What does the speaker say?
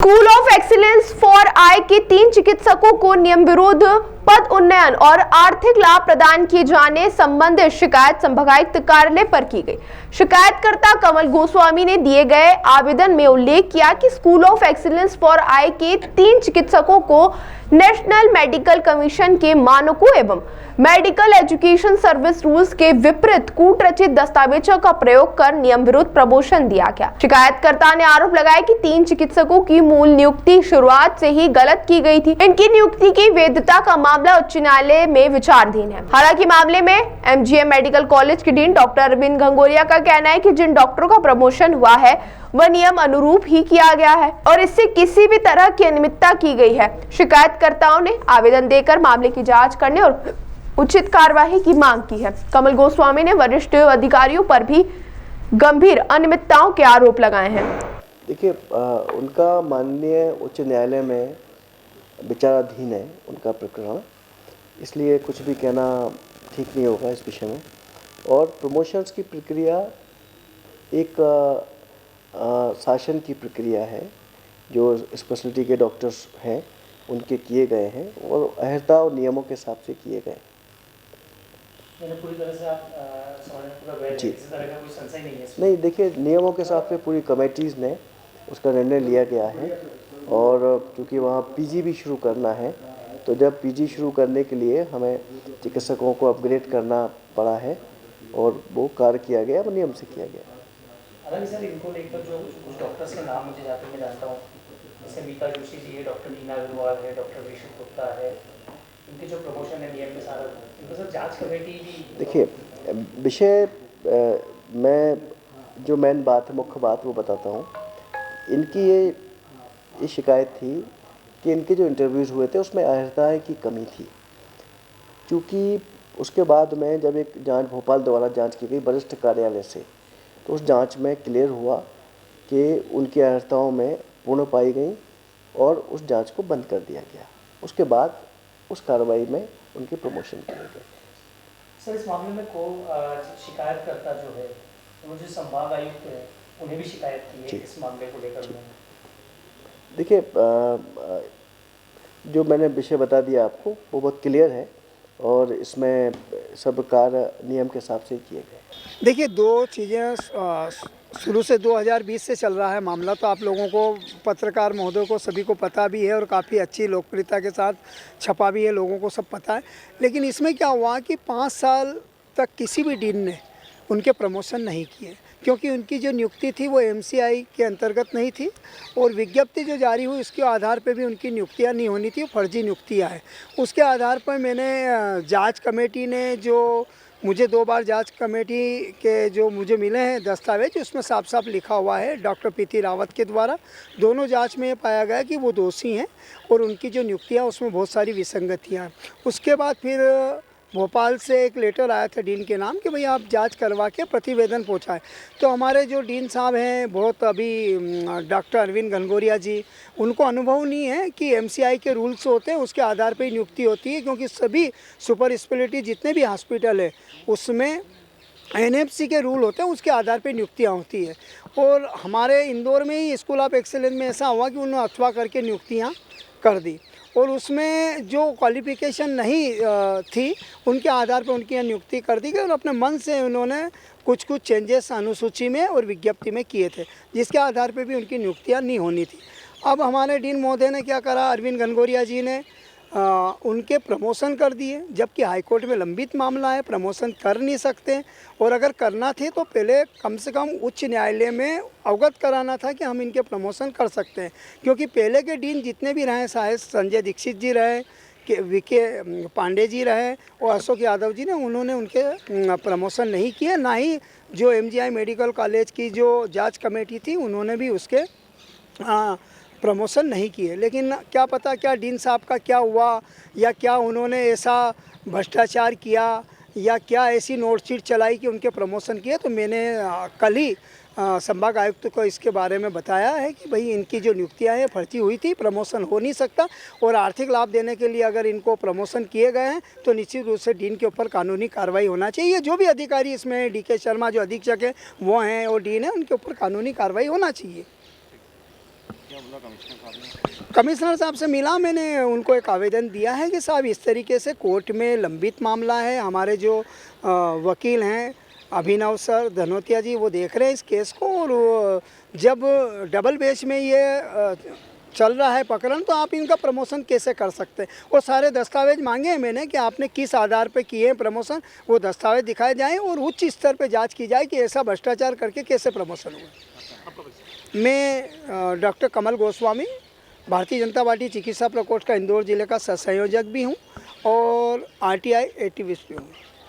School of excellence for I के 3 चिकित्सकों को नियम विरुद्ध पद उन्नयन और आर्थिक लाभ प्रदान किए जाने संबंधित शिकायत संभागायुक्त कार्यालय पर की गई। शिकायतकर्ता कमल गोस्वामी ने दिए गए आवेदन में उल्लेख किया कि school of excellence for I के 3 चिकित्सकों को नेशनल मेडिकल कमीशन के मानकों एवं मेडिकल एजुकेशन सर्विस रूल्स के विपरीत कूटरचित दस्तावेजों का प्रयोग कर नियम विरुद्ध प्रमोशन दिया गया। शिकायतकर्ता ने आरोप लगाया कि 3 चिकित्सकों की मूल नियुक्ति शुरुआत से ही गलत की गई थी। इनकी नियुक्ति की वैधता का मामला उच्च न्यायालय में विचाराधीन है। हालांकि मामले में एमजीएम मेडिकल कॉलेज के डीन डॉक्टर अरविंद घनघोरिया का कहना है कि जिन डॉक्टरों का प्रमोशन हुआ है वह नियम अनुरूप ही किया गया है और इससे किसी भी तरह की अनियमितता की गई है। शिकायतकर्ताओं ने आवेदन देकर मामले की जांच करने और उचित कार्यवाही की मांग की है। कमल गोस्वामी ने वरिष्ठ अधिकारियों पर भी गंभीर अनियमितताओं के आरोप लगाए हैं। देखिए, उनका माननीय उच्च न्यायालय में विचाराधीन है उनका प्रकरण, इसलिए कुछ भी कहना ठीक नहीं होगा इस विषय में। और प्रमोशंस की प्रक्रिया एक शासन की प्रक्रिया है जो स्पेशलिटी के डॉक्टर्स हैं उनके किए गए हैं और अहर्ता और नियमों के हिसाब से किए गए। पूरी तरह से आप जी, किसी तरह का कोई संशय नहीं है? नहीं, देखिए, नियमों के हिसाब से पूरी कमेटीज़ ने उसका निर्णय लिया गया है। और क्योंकि वहाँ पीजी भी शुरू करना है, तो जब पीजी शुरू करने के लिए हमें चिकित्सकों को अपग्रेड करना पड़ा है और वो कार्य किया गया, वो नियम से किया गया। हालांकि सर, इनको लेकर जो कुछ डॉक्टर्स के नाम मुझे जाते मैं जानता हूँ, जैसे मीता जोशी जी है, डॉक्टर नीना अग्रवाल है, डॉक्टर ऋषभ गुप्ता है, इनके जो प्रमोशन है नियम के सारा इनको सर जांच कमेटी भी। देखिए, विषय मैं जो मेन बात है, मुख्य बात वो बताता हूँ। इनकी ये शिकायत थी कि इनके जो इंटरव्यूज़ हुए थे उसमें अहर्ता की कमी थी। क्योंकि उसके बाद में जब एक जांच भोपाल द्वारा जांच की गई वरिष्ठ कार्यालय से, तो उस जांच में क्लियर हुआ कि उनकी अहर्ताओं में पूर्ण पाई गई और उस जांच को बंद कर दिया गया। उसके बाद उस कार्रवाई में उनके प्रमोशन किए गए। सर, इस मामले में को शिकायतकर्ता जो है वो जो संभाग आयुक्त है उन्हें भी शिकायत की है इस मामले को लेकर? देखिए, जो मैंने विषय बता दिया आपको वो बहुत क्लियर है और इसमें सब कार्य नियम के हिसाब से किए गए। देखिए, दो चीज़ें शुरू से 2020 से चल रहा है मामला, तो आप लोगों को, पत्रकार महोदय को, सभी को पता भी है और काफ़ी अच्छी लोकप्रियता के साथ छपा भी है, लोगों को सब पता है। लेकिन इसमें क्या हुआ कि 5 साल तक किसी भी डीन ने उनके प्रमोशन नहीं किए, क्योंकि उनकी जो नियुक्ति थी वो एमसीआई के अंतर्गत नहीं थी और विज्ञप्ति जो जारी हुई उसके आधार पे भी उनकी नियुक्तियां नहीं होनी थी, फर्जी नियुक्तियां हैं। उसके आधार पर मैंने जांच कमेटी ने जो मुझे 2 बार जांच कमेटी के जो मुझे मिले हैं दस्तावेज, उसमें साफ साफ लिखा हुआ है डॉक्टर पीती रावत के द्वारा दोनों जांच में पाया गया कि वो दोषी हैं और उनकी जो नियुक्तियाँ उसमें बहुत सारी विसंगतियाँ हैं। उसके बाद फिर भोपाल से एक लेटर आया था डीन के नाम कि भाई आप जांच करवा के प्रतिवेदन पहुंचाएं। तो हमारे जो डीन साहब हैं बहुत अभी डॉक्टर अरविंद घनघोरिया जी, उनको अनुभव नहीं है कि एमसीआई के रूल्स होते हैं उसके आधार पर नियुक्ति होती है, क्योंकि सभी सुपर स्पेशलिटी जितने भी हॉस्पिटल है उसमें एनएफसी के रूल होते हैं, उसके आधार पर नियुक्तियाँ होती है। और हमारे इंदौर में ही स्कूल ऑफ एक्सीलेंस में ऐसा हुआ कि उन्होंने अथवा करके नियुक्तियाँ कर दी और उसमें जो क्वालिफिकेशन नहीं थी उनके आधार पर उनकी नियुक्ति कर दी गई और अपने मन से उन्होंने कुछ चेंजेस अनुसूची में और विज्ञप्ति में किए थे, जिसके आधार पर भी उनकी नियुक्तियां नहीं होनी थी। अब हमारे डीन महोदय ने क्या करा, अरविंद घनघोरिया जी ने उनके प्रमोशन कर दिए, जबकि हाईकोर्ट में लंबित मामला है, प्रमोशन कर नहीं सकते। और अगर करना थे तो पहले कम से कम उच्च न्यायालय में अवगत कराना था कि हम इनके प्रमोशन कर सकते हैं, क्योंकि पहले के डीन जितने भी रहे, चाहे संजय दीक्षित जी रहे, वीके पांडे जी रहे और अशोक यादव जी ने, उन्होंने उनके प्रमोशन नहीं किए। ना ही जो एमजीआई मेडिकल कॉलेज की जो जाँच कमेटी थी उन्होंने भी उसके प्रमोशन नहीं किए। लेकिन क्या पता क्या डीन साहब का क्या हुआ, या क्या उन्होंने ऐसा भ्रष्टाचार किया, या क्या ऐसी नोटशीट चलाई कि उनके प्रमोशन किए। तो मैंने कल ही संभाग आयुक्त को इसके बारे में बताया है कि भाई इनकी जो नियुक्तियाँ हैं फर्जी हुई थी, प्रमोशन हो नहीं सकता और आर्थिक लाभ देने के लिए अगर इनको प्रमोशन किए गए हैं तो निश्चित रूप से डीन के ऊपर कानूनी कार्रवाई होना चाहिए। जो भी अधिकारी इसमें डीके शर्मा जो अधीक्षक है वो हैं और डीन है, उनके ऊपर कानूनी कार्रवाई होना चाहिए। कमिश्नर साहब से मिला, मैंने उनको एक आवेदन दिया है कि साहब इस तरीके से कोर्ट में लंबित मामला है, हमारे जो वकील हैं अभिनव सर धनोतिया जी वो देख रहे हैं इस केस को, और जब डबल बेच में ये चल रहा है प्रकरण तो आप इनका प्रमोशन कैसे कर सकते हैं। वो सारे दस्तावेज मांगे हैं मैंने कि आपने किस आधार पे किए हैं प्रमोशन, वो दस्तावेज दिखाए जाएं और उच्च स्तर पे जांच की जाए कि ऐसा भ्रष्टाचार करके कैसे प्रमोशन हुआ। मैं डॉक्टर कमल गोस्वामी, भारतीय जनता पार्टी चिकित्सा प्रकोष्ठ का इंदौर जिले का सह संयोजक भी हूँ और RTI एक्टिविस्ट भी हूँ।